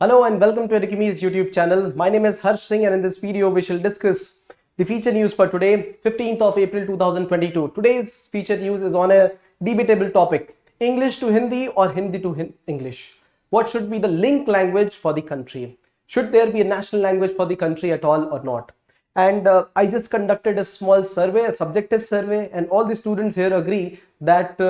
Hello and welcome to Edukemy's YouTube channel. My name is Harsh Singh and in this video we shall discuss the feature news for today, 15th of April 2022. Today's feature news is on a debatable topic, English to Hindi or Hindi to English. What should be the link language for the country? Should there be a national language for the country at all or not? And I just conducted a small survey, a subjective survey, and all the students here agree that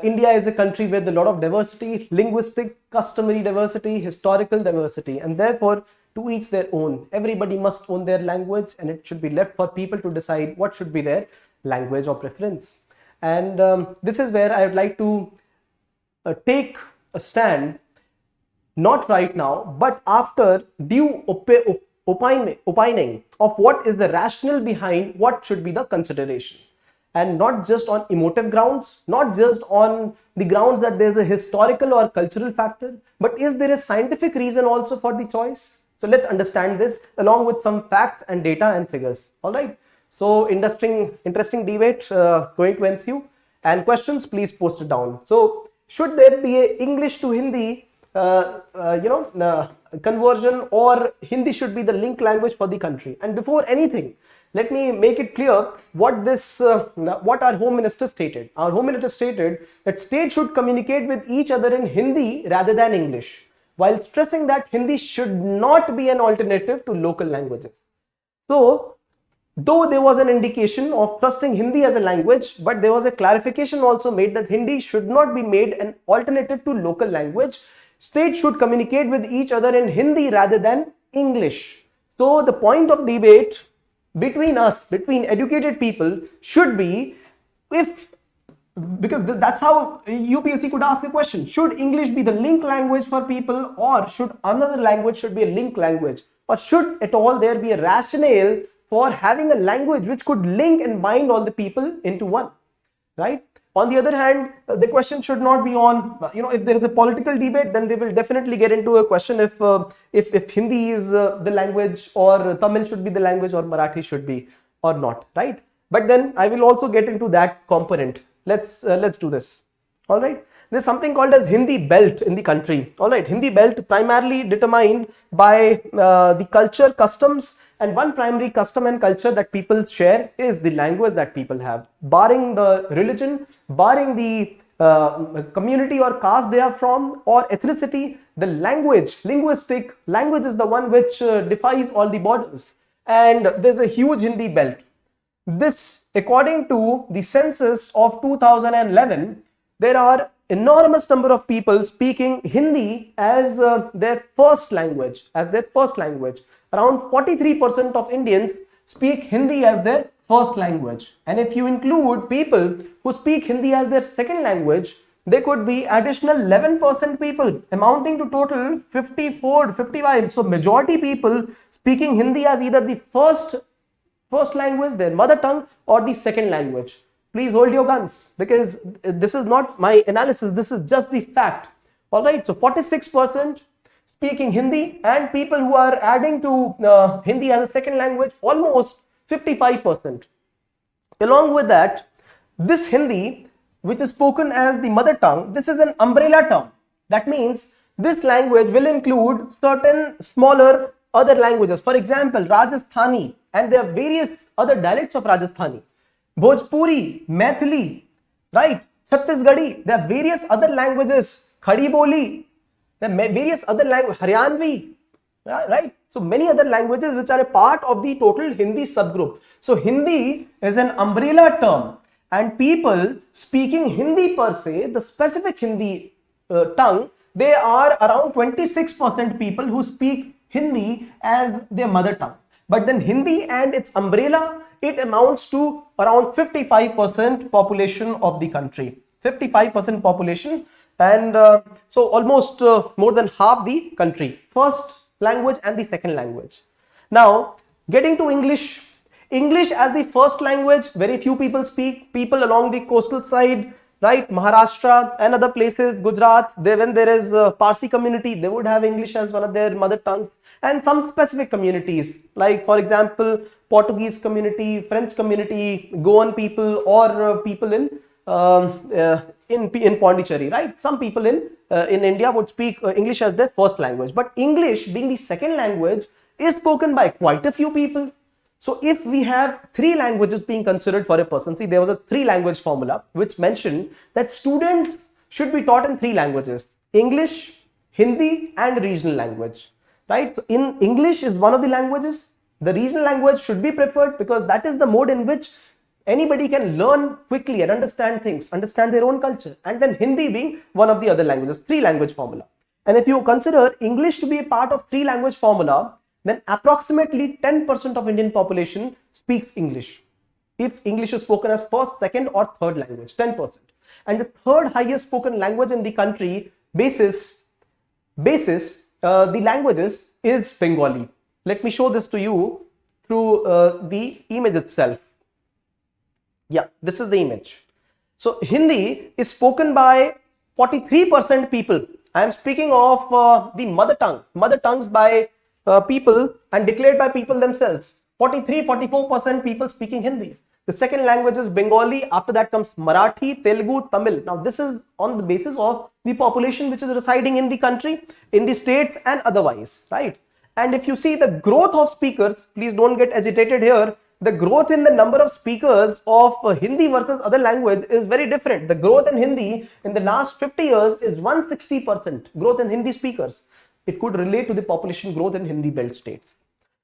India is a country with a lot of diversity, linguistic, customary diversity, historical diversity, and therefore to each their own. Everybody must own their language and it should be left for people to decide what should be their language or preference. And this is where I would like to take a stand, not right now, but after due opining of what is the rationale behind what should be the consideration. And not just on emotive grounds, not just on the grounds that there's a historical or cultural factor, but is there a scientific reason also for the choice? So let's understand this along with some facts and data and figures. All right. So interesting debate going to ensue, and questions please post it down. So should there be a English to Hindi conversion, or Hindi should be the link language for the country? And before anything, let me make it clear what our Home Minister stated. Our Home Minister stated that states should communicate with each other in Hindi rather than English, while stressing that Hindi should not be an alternative to local languages. So, though there was an indication of trusting Hindi as a language, but there was a clarification also made that Hindi should not be made an alternative to local language. States should communicate with each other in Hindi rather than English. So, the point of debate between us, between educated people, should be because that's how UPSC could ask the question, should English be the link language for people, or should another language should be a link language, or should at all there be a rationale for having a language which could link and bind all the people into one, right? On the other hand, the question should not be on, if there is a political debate, then they will definitely get into a question if Hindi is the language, or Tamil should be the language, or Marathi should be or not, right? But then I will also get into that component. Let's do this. All right. There's something called as Hindi belt in the country. All right. Hindi belt primarily determined by the culture, customs, and one primary custom and culture that people share is the language that people have. Barring the religion, barring the community or caste they are from, or ethnicity, the language is the one which defies all the borders. And there's a huge Hindi belt. This, according to the census of 2011, there are enormous number of people speaking Hindi as their first language. Around 43% of Indians speak Hindi as their first language. And if you include people who speak Hindi as their second language, there could be additional 11% people, amounting to total 54, 55. So majority people speaking Hindi as either the first language, their mother tongue, or the second language. Please hold your guns, because this is not my analysis, this is just the fact. All right, so 46% speaking Hindi, and people who are adding to Hindi as a second language, almost 55%. Along with that, this Hindi, which is spoken as the mother tongue, this is an umbrella term. That means this language will include certain smaller other languages. For example, Rajasthani, and there are various other dialects of Rajasthani. Bhojpuri, Maithili, right? Chhattisgarhi, there are various other languages. Khadi Boli, there are various other languages. Haryanvi, right? So many other languages which are a part of the total Hindi subgroup. So Hindi is an umbrella term, and people speaking Hindi per se, the specific Hindi tongue, they are around 26% people who speak Hindi as their mother tongue. But then Hindi and its umbrella, it amounts to around 55% population of the country. 55% population, and so almost more than half the country. First language and the second language. Now, getting to English. English as the first language, very few people speak. People along the coastal side, right? Maharashtra and other places, Gujarat, when there is a Parsi community, they would have English as one of their mother tongues. And some specific communities, like for example, Portuguese community, French community, Goan people, or people in Pondicherry, right? Some people in in India would speak English as their first language, but English being the second language is spoken by quite a few people. So if we have three languages being considered for a person, see, there was a three language formula which mentioned that students should be taught in three languages: English, Hindi and regional language, right? So in English is one of the languages. The regional language should be preferred because that is the mode in which anybody can learn quickly and understand things, understand their own culture. And then Hindi being one of the other languages, three language formula. And if you consider English to be a part of three language formula, then approximately 10% of Indian population speaks English. If English is spoken as first, second or third language, 10%. And the third highest spoken language in the country basis the languages is Bengali. Let me show this to you through the image itself. Yeah, this is the image. So Hindi is spoken by 43% people. I am speaking of the mother tongues by people and declared by people themselves. 43-44% people speaking Hindi. The second language is Bengali. After that comes Marathi, Telugu, Tamil. Now this is on the basis of the population which is residing in the country, in the states and otherwise, right? And if you see the growth of speakers, please don't get agitated here. The growth in the number of speakers of Hindi versus other language is very different. The growth in Hindi in the last 50 years is 160% growth in Hindi speakers. It could relate to the population growth in Hindi belt states.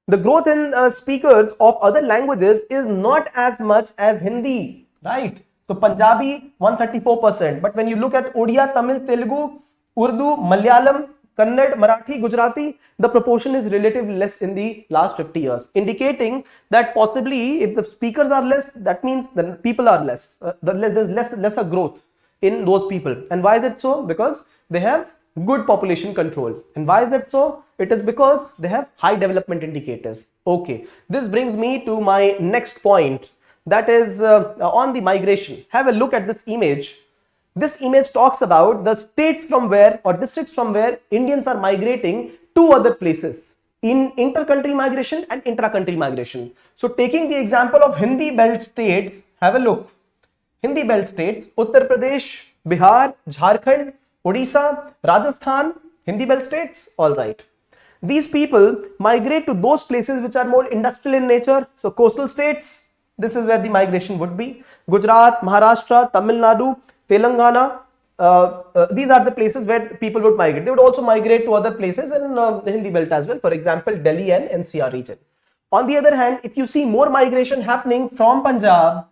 The growth in speakers of other languages is not as much as Hindi, right? So Punjabi 134%, but when you look at Odia, Tamil, Telugu, Urdu, Malayalam, Kannada, Marathi, Gujarati, the proportion is relatively less in the last 50 years, indicating that possibly if the speakers are less, that means the people are less. There's lesser growth in those people. And why is it so? Because they have good population control. And why is that so? It is because they have high development indicators. Okay, this brings me to my next point, that is on the migration. Have a look at this image. This image talks about the states from where or districts from where Indians are migrating to other places in inter-country migration and intra-country migration. So taking the example of Hindi belt states, have a look. Hindi belt states, Uttar Pradesh, Bihar, Jharkhand, Odisha, Rajasthan, Hindi belt states, all right. These people migrate to those places which are more industrial in nature. So coastal states, this is where the migration would be. Gujarat, Maharashtra, Tamil Nadu, Telangana, these are the places where people would migrate. They would also migrate to other places in the Hindi belt as well. For example, Delhi and NCR region. On the other hand, if you see more migration happening from Punjab,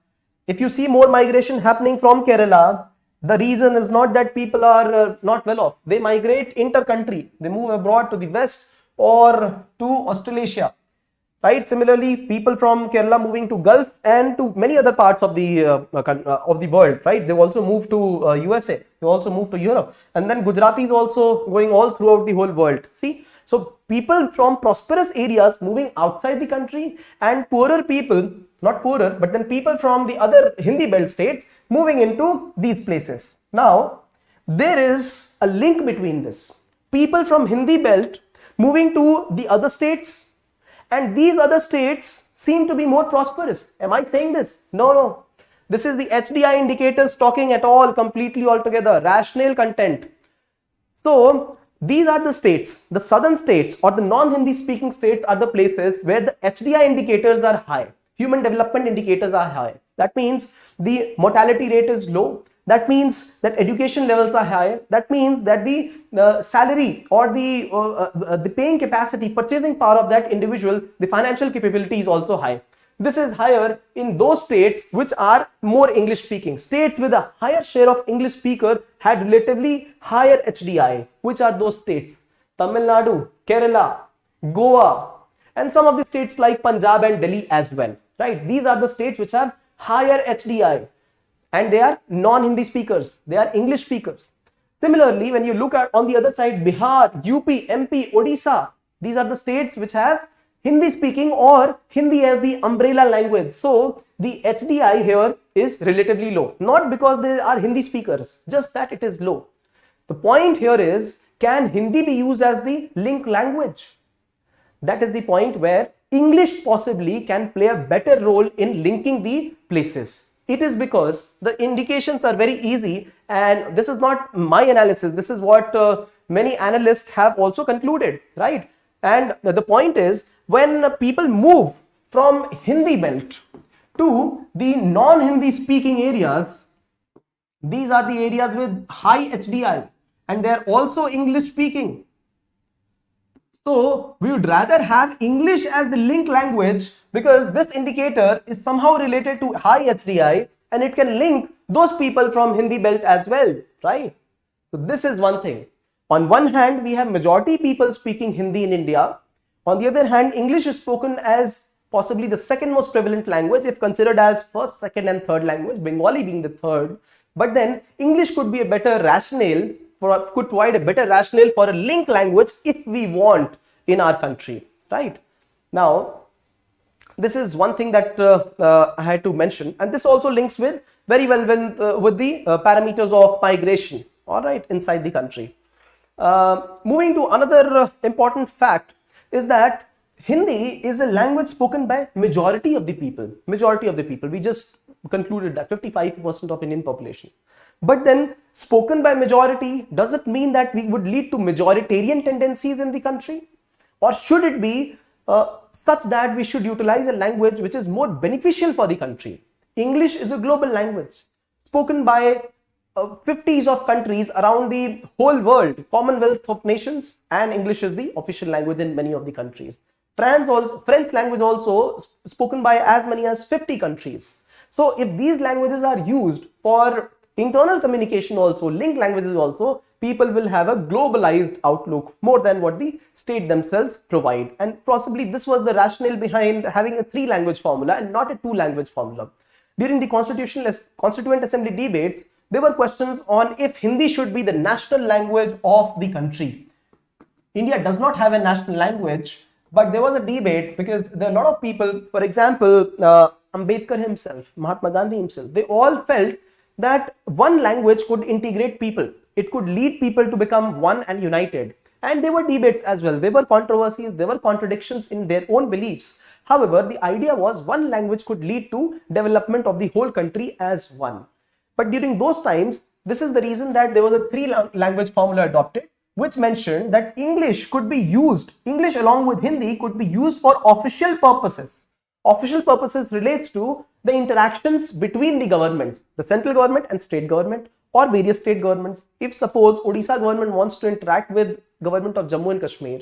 if you see more migration happening from Kerala, the reason is not that people are not well off. They migrate inter-country. They move abroad to the west or to Australasia. Right? Similarly, people from Kerala moving to Gulf and to many other parts of the world. Right? They also move to USA. They also move to Europe. And then Gujaratis also going all throughout the whole world. See? So people from prosperous areas moving outside the country and poorer people, not poorer, but then people from the other Hindi belt states moving into these places. Now, there is a link between this. People from Hindi belt moving to the other states, and these other states seem to be more prosperous. Am I saying this? No. This is the HDI indicators talking at all, completely altogether, rational content. So, these are the states, the southern states or the non-Hindi speaking states are the places where the HDI indicators are high. Human development indicators are high. That means the mortality rate is low. That means that education levels are high. That means that the salary or the paying capacity, purchasing power of that individual, the financial capability is also high. This is higher in those states which are more English speaking. States with a higher share of English speaker had relatively higher HDI. Which are those states? Tamil Nadu, Kerala, Goa, and some of the states like Punjab and Delhi as well. Right? These are the states which have higher HDI. And they are non-Hindi speakers. They are English speakers. Similarly, when you look at on the other side, Bihar, UP, MP, Odisha, these are the states which have Hindi speaking or Hindi as the umbrella language. So the HDI here is relatively low. Not because they are Hindi speakers, just that it is low. The point here is, can Hindi be used as the link language? That is the point where English possibly can play a better role in linking the places. It is because the indications are very easy, and this is not my analysis. This is what many analysts have also concluded, right? And the point is, when people move from Hindi belt to the non-Hindi speaking areas, these are the areas with high HDI, and they are also English speaking. So we would rather have English as the link language, because this indicator is somehow related to high HDI and it can link those people from Hindi belt as well, right? So this is one thing. On one hand, we have majority people speaking Hindi in India. On the other hand, English is spoken as possibly the second most prevalent language if considered as first, second and third language, Bengali being the third. But then English could be a better rationale could provide a better rationale for a link language if we want in our country, right? Now, this is one thing that I had to mention, and this also links with very well with the parameters of migration, all right, inside the country. Moving to another important fact is that Hindi is a language spoken by majority of the people. Majority of the people. We just concluded that 55% of Indian population. But then spoken by majority, does it mean that we would lead to majoritarian tendencies in the country? Or should it be such that we should utilize a language which is more beneficial for the country? English is a global language spoken by 50s of countries around the whole world, Commonwealth of Nations, and English is the official language in many of the countries. French language also spoken by as many as 50 countries. So if these languages are used for internal communication also, link languages also, people will have a globalized outlook more than what the state themselves provide. And possibly this was the rationale behind having a 3-language formula and not a 2-language formula. During the Constituent Assembly debates, there were questions on if Hindi should be the national language of the country. India does not have a national language, but there was a debate because there are a lot of people, for example, Ambedkar himself, Mahatma Gandhi himself, they all felt that one language could integrate people. It could lead people to become one and united. And there were debates as well. There were controversies, there were contradictions in their own beliefs. However, the idea was one language could lead to development of the whole country as one. But during those times, this is the reason that there was a 3-language formula adopted, which mentioned that English could be used, English along with Hindi could be used for official purposes. Official purposes relates to the interactions between the governments, the central government and state government, or various state governments. If suppose Odisha government wants to interact with government of Jammu and Kashmir,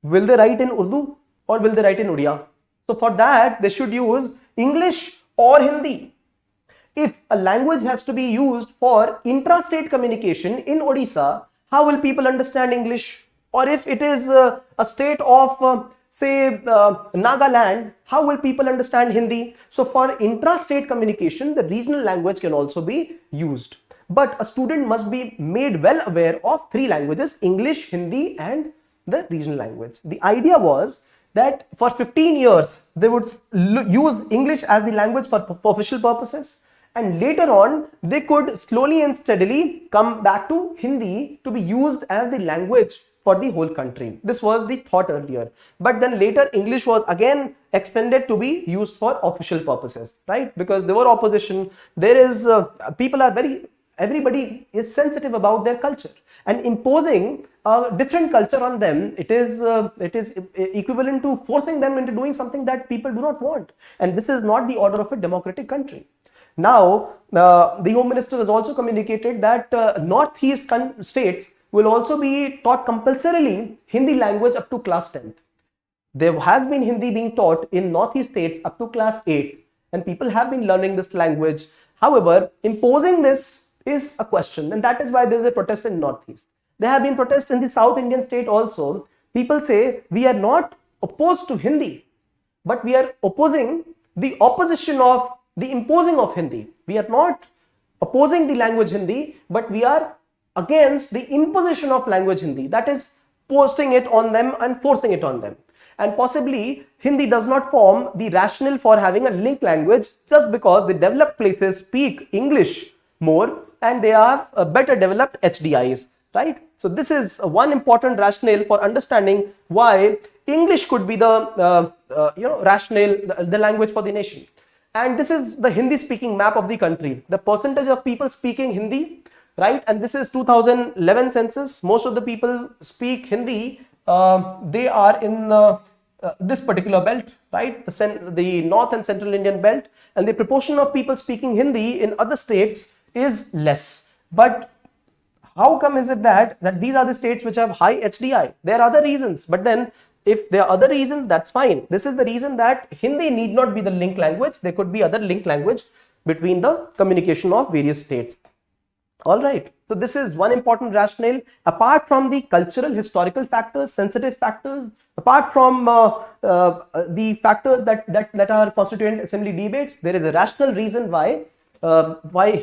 will they write in Urdu or will they write in Odia? So for that, they should use English or Hindi. If a language has to be used for intra-state communication in Odisha, how will people understand English? Or if it is a state of say Nagaland, how will people understand Hindi? So for intra-state communication, the regional language can also be used. But a student must be made well aware of 3 languages, English, Hindi and the regional language. The idea was that for 15 years, they would use English as the language for official purposes. And later on, they could slowly and steadily come back to Hindi to be used as the language for the whole country. This was the thought earlier. But then later, English was again extended to be used for official purposes, right? Because there were opposition. There is, everybody is sensitive about their culture. And imposing a different culture on them, it is equivalent to forcing them into doing something that people do not want. And this is not the order of a democratic country. Now, the Home Minister has also communicated that northeast states will also be taught compulsorily Hindi language up to class 10th. There has been Hindi being taught in northeast states up to class 8, and people have been learning this language. However, imposing this is a question, and that is why there is a protest in northeast. There have been protests in the South Indian state also. People say we are not opposed to Hindi, but we are opposing the opposition of the imposing of Hindi. We are not opposing the language Hindi, but we are against the imposition of language Hindi, that is posting it on them and forcing it on them. And possibly Hindi does not form the rationale for having a link language just because the developed places speak English more and they are better developed HDIs, right? So this is one important rationale for understanding why English could be the rationale, the language for the nation. And this is the Hindi speaking map of the country. The percentage of people speaking Hindi, right? And this is 2011 census. Most of the people speak Hindi. They are in this particular belt, right? The North and Central Indian belt. And the proportion of people speaking Hindi in other states is less. But how come is it that these are the states which have high HDI? There are other reasons, but then if there are other reasons, that's fine. This is the reason that Hindi need not be the link language. There could be other link language between the communication of various states. All right. So this is one important rationale. Apart from the cultural, historical factors, sensitive factors, apart from the factors that are constituent assembly debates, there is a rational reason why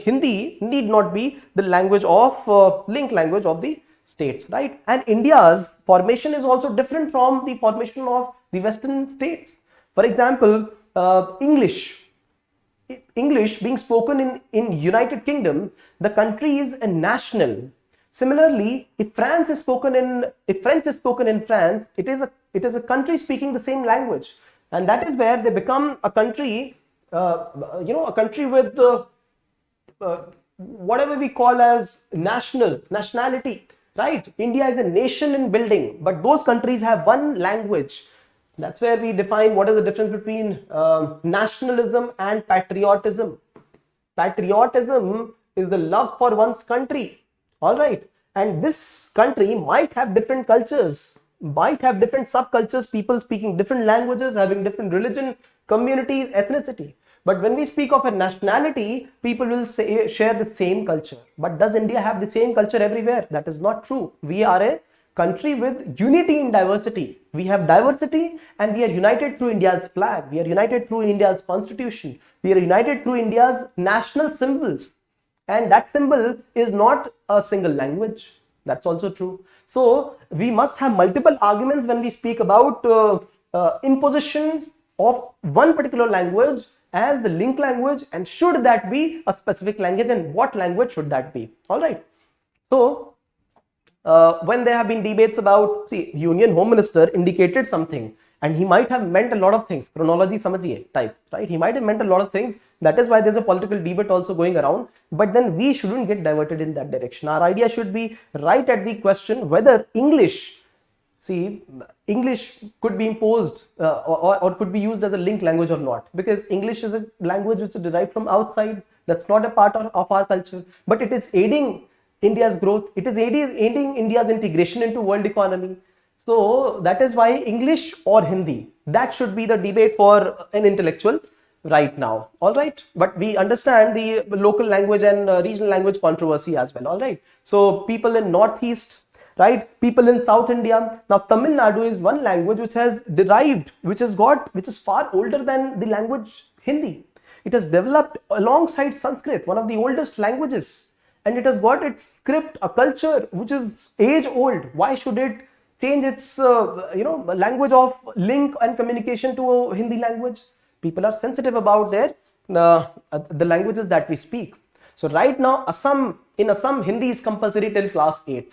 Hindi need not be the language of link language of the states, right? And India's formation is also different from the formation of the Western states. For example, English being spoken in United Kingdom, the country is a national. Similarly, if French is spoken in France, it is a country speaking the same language, and that is where they become a country, a country with whatever we call as nationality. Right? India is a nation in building, but those countries have one language. That's where we define what is the difference between nationalism and patriotism. Patriotism is the love for one's country. All right. And this country might have different cultures, might have different subcultures, people speaking different languages, having different religion, communities, ethnicity. But when we speak of a nationality, people will share the same culture. But does India have the same culture everywhere? That is not true. We are a country with unity in diversity. We have diversity and we are united through India's flag. We are united through India's constitution. We are united through India's national symbols. And that symbol is not a single language. That's also true. So we must have multiple arguments when we speak about imposition of one particular language as the link language, and should that be a specific language, and what language should that be? All right. So when there have been debates about, see, Union Home Minister indicated something, and he might have meant a lot of things, chronology samajhiye type, right? He might have meant a lot of things. That is why there's a political debate also going around. But then we shouldn't get diverted in that direction. Our idea should be right at the question whether English could be imposed or could be used as a link language or not, because English is a language which is derived from outside. That's not a part of our culture, but it is aiding India's growth. It is aiding India's integration into world economy. So that is why English or Hindi, that should be the debate for an intellectual right now. All right. But we understand the local language and regional language controversy as well. All right. So people in Northeast, right? People in South India. Now, Tamil Nadu is one language which has derived, which is far older than the language Hindi. It has developed alongside Sanskrit, one of the oldest languages, and it has got its script, a culture which is age old. Why should it change its language of link and communication to a Hindi language? People are sensitive about the languages that we speak. So right now, in Assam, Hindi is compulsory till class 8th.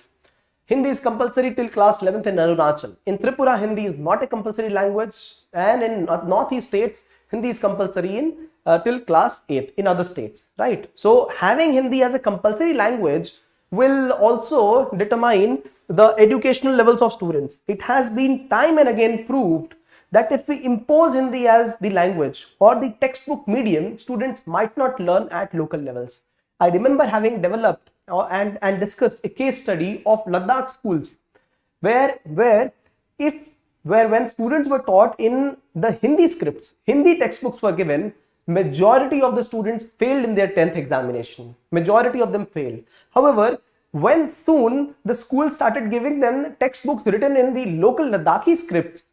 Hindi is compulsory till class 11th in Arunachal. In Tripura, Hindi is not a compulsory language, and in northeast states, Hindi is compulsory till class 8th in other states, right? So having Hindi as a compulsory language will also determine the educational levels of students. It has been time and again proved that if we impose Hindi as the language or the textbook medium, students might not learn at local levels. I remember having developed and discussed a case study of Ladakh schools where when students were taught in the Hindi scripts, Hindi textbooks were given, majority of the students failed in their 10th examination. Majority of them failed. However, when soon the school started giving them textbooks written in the local Ladakhi scripts,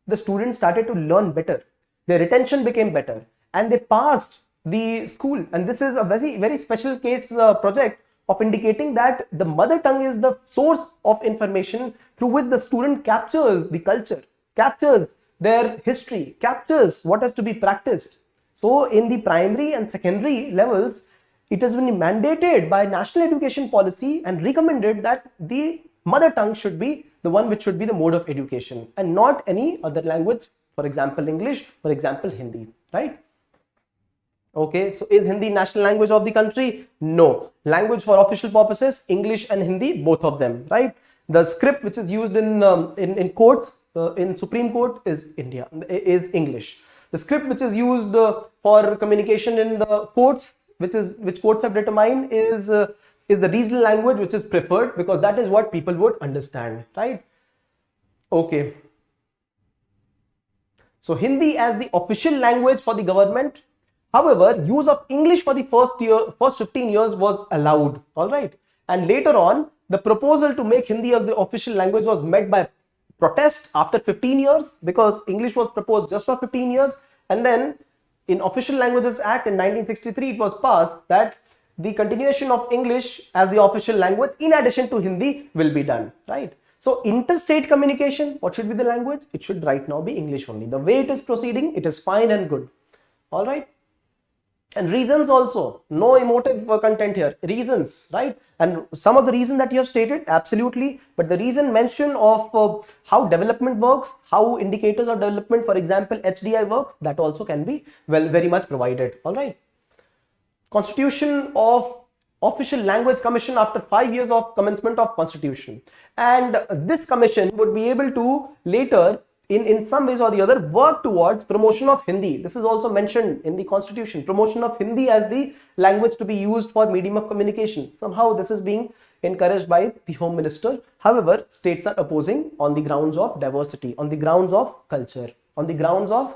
the students started to learn better. Their retention became better and they passed the school. And this is a very, very special case project of indicating that the mother tongue is the source of information through which the student captures the culture, captures their history, captures what has to be practiced. So in the primary and secondary levels, it has been mandated by national education policy and recommended that the mother tongue should be the one which should be the mode of education and not any other language, for example English, for example Hindi, right? Okay, so is Hindi national language of the country? No. Language for official purposes, English and Hindi, both of them, right? The script which is used in courts, in Supreme Court is English. The script which is used for communication in the courts, which courts have determined, is the regional language which is preferred, because that is what people would understand, right? Okay. So Hindi as the official language for the government. However, use of English for the first 15 years was allowed, all right? And later on, the proposal to make Hindi as the official language was met by protest after 15 years, because English was proposed just for 15 years. And then in Official Languages Act in 1963, it was passed that the continuation of English as the official language in addition to Hindi will be done, right? So interstate communication, what should be the language? It should right now be English only. The way it is proceeding, it is fine and good, all right? And reasons also, no emotive content here, reasons, right? And some of the reasons that you have stated, absolutely, but the reason mention of how development works, how indicators of development, for example, HDI works, that also can be very much provided, all right? Constitution of Official Language Commission after 5 years of commencement of constitution, and this commission would be able to later in some ways or the other work towards promotion of Hindi. This is also mentioned in the constitution, promotion of Hindi as the language to be used for medium of communication. Somehow this is being encouraged by the Home Minister. However, states are opposing on the grounds of diversity, on the grounds of culture, on the grounds of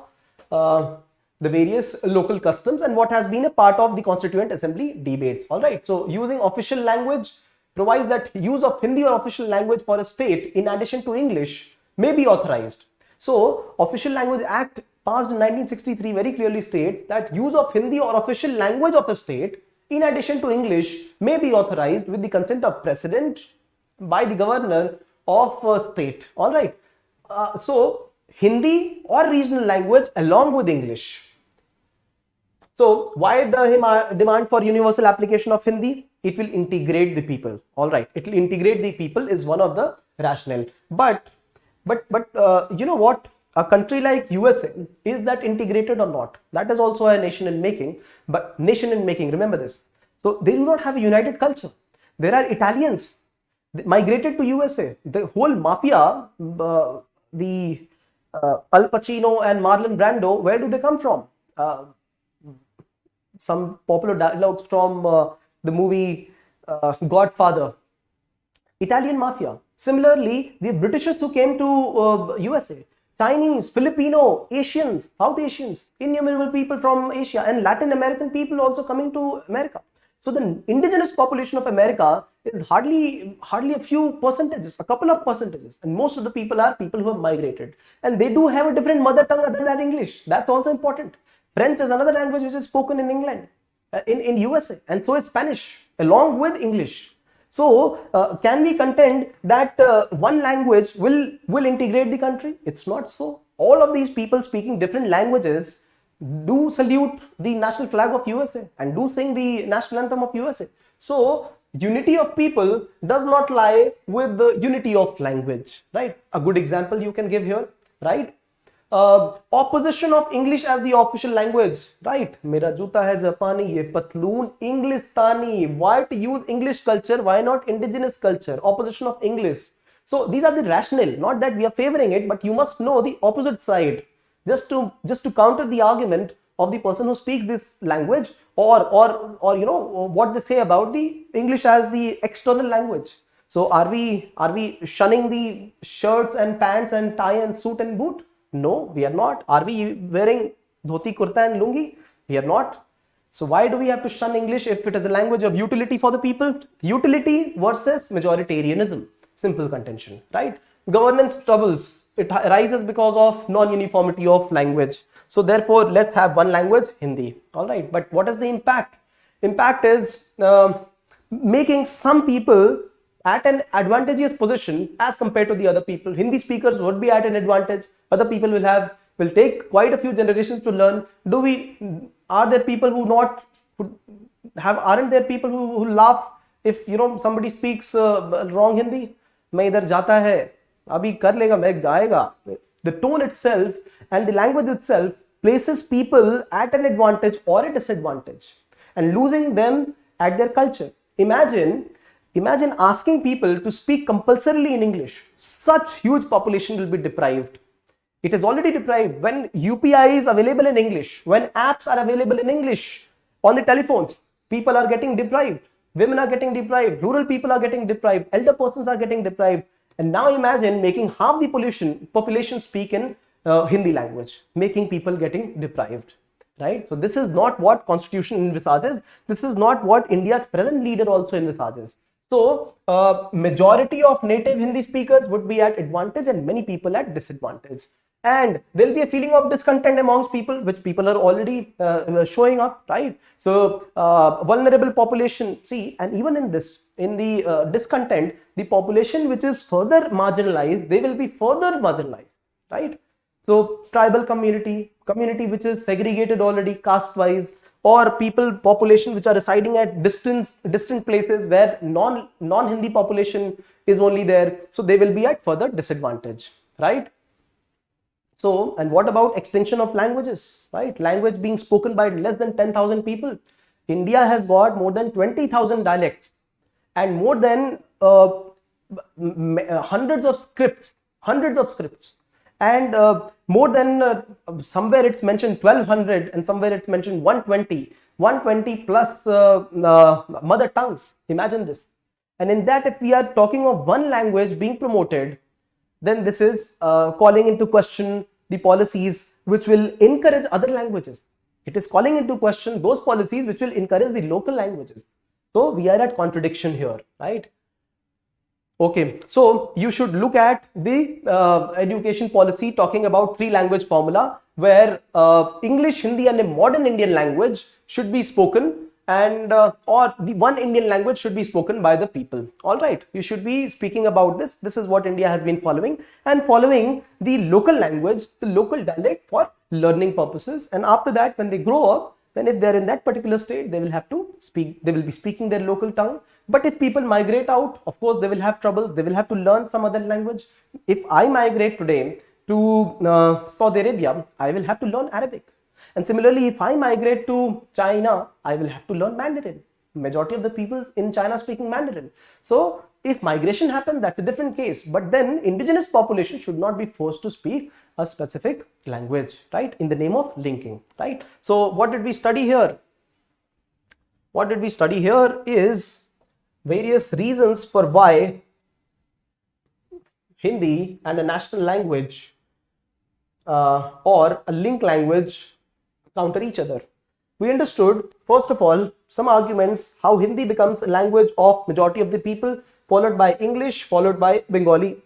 the various local customs and what has been a part of the Constituent Assembly debates, all right? So using official language provides that use of Hindi or official language for a state in addition to English may be authorized. So, Official Language Act passed in 1963 very clearly states that use of Hindi or official language of a state in addition to English may be authorized with the consent of President by the Governor of a state, all right? So, Hindi or regional language along with English. So, why the demand for universal application of Hindi? It will integrate the people, all right? It will integrate the people is one of the rationale. But you know what, a country like USA, is that integrated or not? That is also a nation in making, but nation in making, remember this. So they do not have a united culture. There are Italians migrated to USA. The whole mafia, the Al Pacino and Marlon Brando, where do they come from? Some popular dialogues from the movie Godfather. Italian mafia. Similarly, the Britishers who came to USA, Chinese, Filipino, Asians, South Asians, innumerable people from Asia, and Latin American people also coming to America. So the indigenous population of America is hardly a few percentages, a couple of percentages, and most of the people are people who have migrated, and they do have a different mother tongue other than English. That's also important. French is another language which is spoken in England, in USA, and so is Spanish along with English. So, can we contend that one language will integrate the country? It's not so. All of these people speaking different languages do salute the national flag of USA and do sing the national anthem of USA. So, unity of people does not lie with the unity of language, right? A good example you can give here, right? Opposition of English as the official language, right? Mera juta hai Japani, ye patloon Englistani. Why to use English culture? Why not indigenous culture? Opposition of English. So these are the rationale, not that we are favoring it, but you must know the opposite side, just to counter the argument of the person who speaks this language, or you know what they say about the English as the external language. So are we shunning the shirts and pants and tie and suit and boot? No, we are not. Are we wearing dhoti, kurta and lungi? We are not. So why do we have to shun English if it is a language of utility for the people? Utility versus majoritarianism. Simple contention, right? Governance troubles. It arises because of non-uniformity of language. So therefore, let's have one language, Hindi. All right. But what is the impact? Impact is making some people at an advantageous position as compared to the other people. Hindi speakers would be at an advantage. Other people will take quite a few generations to learn. Are there people aren't there people who laugh if somebody speaks wrong Hindi? मैं इधर जाता है, अभी कर लेगा, मैं जाएगा. The tone itself and the language itself places people at an advantage or a disadvantage and losing them at their culture. Imagine asking people to speak compulsorily in English. Such huge population will be deprived. It is already deprived. When UPI is available in English, when apps are available in English on the telephones, people are getting deprived. Women are getting deprived. Rural people are getting deprived. Elder persons are getting deprived. And now imagine making half the population speak in Hindi language, making people getting deprived. Right? So this is not what Constitution envisages. This is not what India's present leader also envisages. So majority of native Hindi speakers would be at advantage and many people at disadvantage. And there will be a feeling of discontent amongst people, which people are already showing up, right? So vulnerable population, see, and even in the discontent, the population which is further marginalized, they will be further marginalized, right? So tribal community which is segregated already caste wise, or population which are residing at distant places where non-Hindi population is only there, so they will be at further disadvantage, right? So, and what about extinction of languages, right? Language being spoken by less than 10,000 people. India has got more than 20,000 dialects and more than hundreds of scripts, and more than somewhere it's mentioned 1200 and somewhere it's mentioned 120 plus mother tongues. Imagine this. And in that, if we are talking of one language being promoted, then this is calling into question the policies which will encourage other languages. It is calling into question those policies which will encourage the local languages. So we are at contradiction here, right? Okay, so you should look at the education policy talking about 3-language formula, where English, Hindi and a modern Indian language should be spoken, and or the one Indian language should be spoken by the people. All right, you should be speaking about this. This is what India has been following, and following the local language, the local dialect for learning purposes. And after that, when they grow up, then if they're in that particular state, they will have to speak, they will be speaking their local tongue. But if people migrate out, of course, they will have troubles. They will have to learn some other language. If I migrate today to Saudi Arabia, I will have to learn Arabic. And similarly, if I migrate to China, I will have to learn Mandarin. Majority of the people in China speaking Mandarin. So if migration happens, that's a different case. But then indigenous population should not be forced to speak a specific language, right? In the name of linking, right? So what did we study here? What did we study here is various reasons for why Hindi and a national language or a link language counter each other. We understood, first of all, some arguments how Hindi becomes a language of majority of the people, followed by English, followed by Bengali.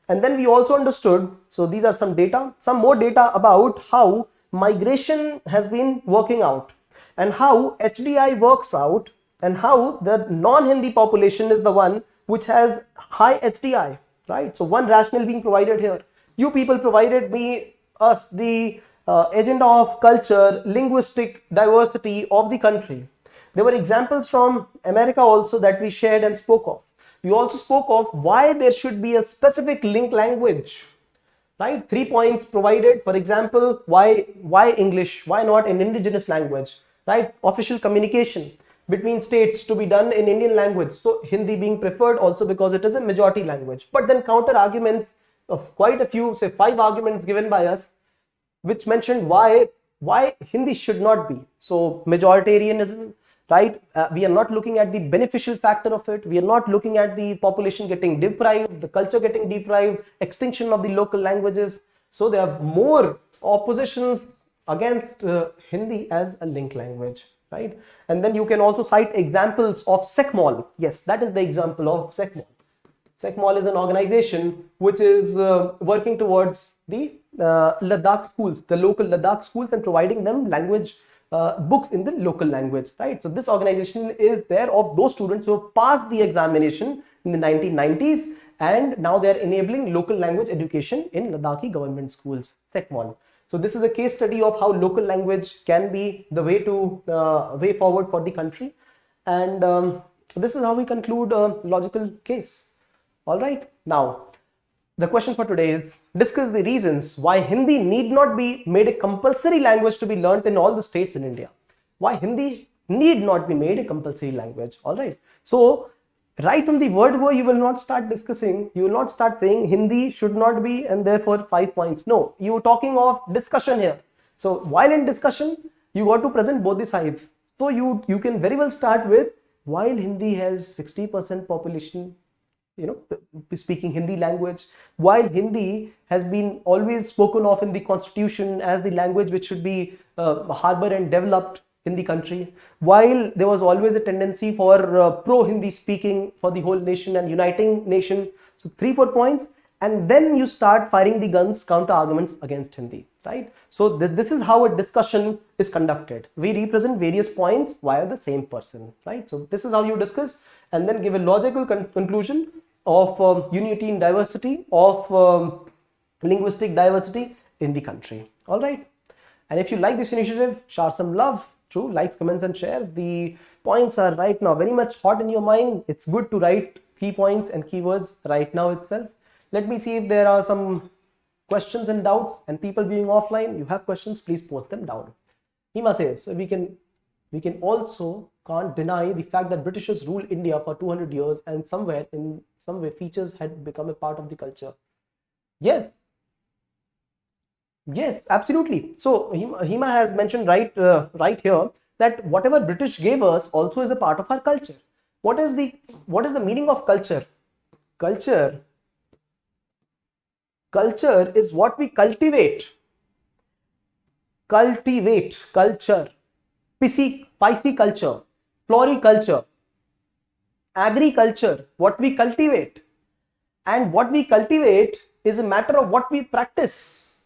And then we also understood, so these are some data, some more data about how migration has been working out and how HDI works out, and how the non-Hindi population is the one which has high HDI, right? So one rationale being provided here. You people provided us the agenda of culture, linguistic diversity of the country. There were examples from America also that we shared and spoke of. We also spoke of why there should be a specific link language, right? 3 points provided. For example, why English? Why not an indigenous language, right? Official communication between states to be done in Indian language. So Hindi being preferred also because it is a majority language. But then counter arguments of quite a few, say 5 arguments given by us, which mentioned why Hindi should not be. So majoritarianism, right? We are not looking at the beneficial factor of it. We are not looking at the population getting deprived, the culture getting deprived, extinction of the local languages. So there are more oppositions against Hindi as a link language, right? And then you can also cite examples of SECMOL. Yes, that is the example of SECMOL. SECMOL is an organization which is working towards the Ladakh schools, the local Ladakh schools, and providing them language books in the local language, right? So this organization is there of those students who have passed the examination in the 1990s, and now they are enabling local language education in Ladakhi government schools, SECMOL. So this is a case study of how local language can be the way forward for the country, and this is how we conclude a logical case. All right, now The question for today is, discuss the reasons why Hindi need not be made a compulsory language to be learnt in all the states in India. Why Hindi need not be made a compulsory language. All right. So right from the word go, you will not start discussing, you will not start saying Hindi should not be and therefore 5 points. No, you are talking of discussion here. So while in discussion, you got to present both the sides. So you can very well start with, while Hindi has 60% population, speaking Hindi language, while Hindi has been always spoken of in the constitution as the language which should be harbor and developed in the country, while there was always a tendency for pro-Hindi speaking for the whole nation and uniting nation. So 3-4 points, and then you start firing the guns, counter arguments against Hindi, right? So this is how a discussion is conducted. We represent various points via the same person, right? So this is how you discuss and then give a logical conclusion of unity in diversity, of linguistic diversity in the country. All right. And if you like this initiative, shower some love through likes, comments and shares. The points are right now very much hot in your mind. It's good to write key points and keywords right now itself. Let me see if there are some questions and doubts, and people viewing offline, you have questions, please post them down. Hima says, so we can also can't deny the fact that Britishers ruled India for 200 years and somewhere in some way features had become a part of the culture. Yes, absolutely. So Hima has mentioned right here that whatever British gave us also is a part of our culture. What is the meaning of culture? Culture is what we cultivate. Culture. Pisciculture, floriculture, agriculture, what we cultivate. And what we cultivate is a matter of what we practice.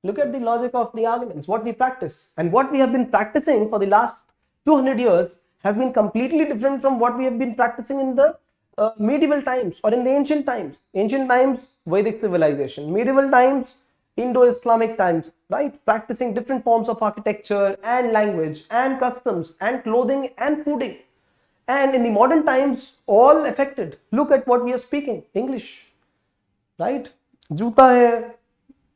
Look at the logic of the arguments, what we practice. And what we have been practicing for the last 200 years has been completely different from what we have been practicing in the medieval times or in the ancient times. Ancient times, Vedic civilization. Medieval times, Indo-Islamic times, right? Practicing different forms of architecture and language and customs and clothing and fooding. And in the modern times, all affected. Look at what we are speaking, English, right? Juta hai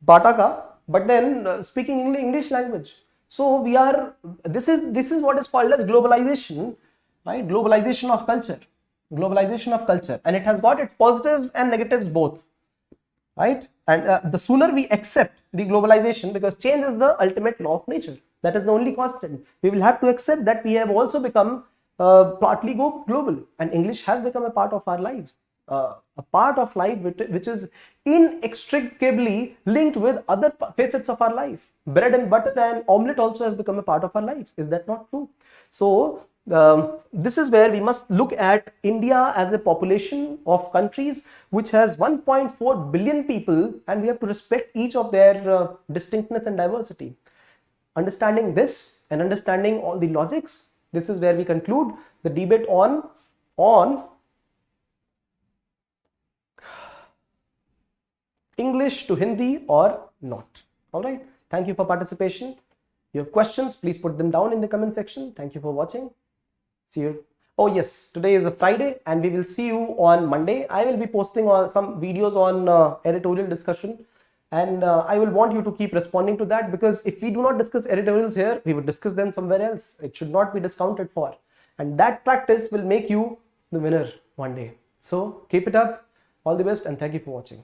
bata ka, but then speaking English language. So this is what is called as globalization, right? Globalization of culture, and it has got its positives and negatives both, right? And the sooner we accept the globalization, because change is the ultimate law of nature, that is the only constant. We will have to accept that we have also become partly global, and English has become a part of our lives, a part of life which is inextricably linked with other facets of our life. Bread and butter and omelette also has become a part of our lives. Is that not true? So this is where we must look at India as a population of countries which has 1.4 billion people, and we have to respect each of their distinctness and diversity. Understanding this and understanding all the logics, this is where we conclude the debate on English to Hindi or not. All right. Thank you for participation. You have questions, please put them down in the comment section. Thank you for watching. See you. Oh yes, today is a Friday and we will see you on Monday. I will be posting some videos on editorial discussion, and I will want you to keep responding to that, because if we do not discuss editorials here, we would discuss them somewhere else. It should not be discounted for, and that practice will make you the winner one day. So keep it up. All the best and thank you for watching.